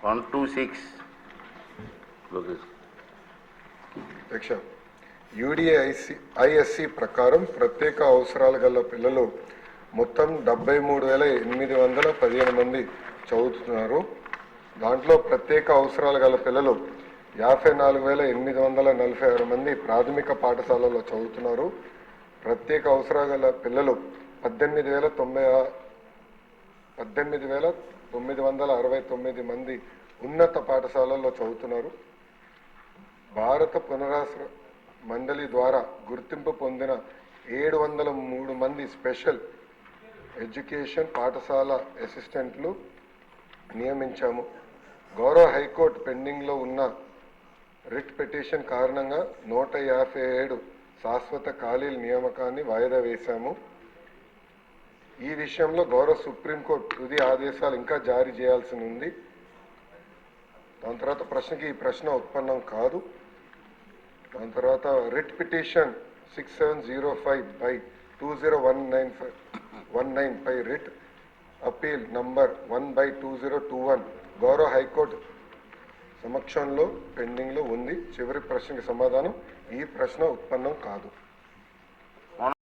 126 అధ్యక్ష, యూడిఐఎస్సి ప్రకారం ప్రత్యేక అవసరాలు గల పిల్లలు మొత్తం 73,815 మంది చదువుతున్నారు. దాంట్లో ప్రత్యేక అవసరాలు గల పిల్లలు 54,846 మంది ప్రాథమిక పాఠశాలలో చదువుతున్నారు. ప్రత్యేక అవసరాలు గల పిల్లలు 18,969 మంది ఉన్నత పాఠశాలల్లో చదువుతున్నారు. భారత పునరావాస మండలి ద్వారా గుర్తింపు పొందిన 703 మంది స్పెషల్ ఎడ్యుకేషన్ పాఠశాల అసిస్టెంట్లు నియమించాము. గౌరవ హైకోర్టు పెండింగ్లో ఉన్న రిట్ పిటిషన్ కారణంగా 157 శాశ్వత ఖాళీల నియామకాన్ని వాయిదా వేశాము. ఈ విషయంలో గౌరవ సుప్రీంకోర్టు తుది ఆదేశాలు ఇంకా జారీ చేయాల్సి ఉంది. దాని తర్వాత ఈ ప్రశ్న ఉత్పన్నం కాదు. దాని తర్వాత రిట్ పిటిషన్ 6705/2019 పై రిట్ అపీల్ నంబర్ 1/2021 గౌరవ హైకోర్టు సమక్షంలో పెండింగ్లో ఉంది. చివరి ప్రశ్నకి సమాధానం, ఈ ప్రశ్న ఉత్పన్నం కాదు.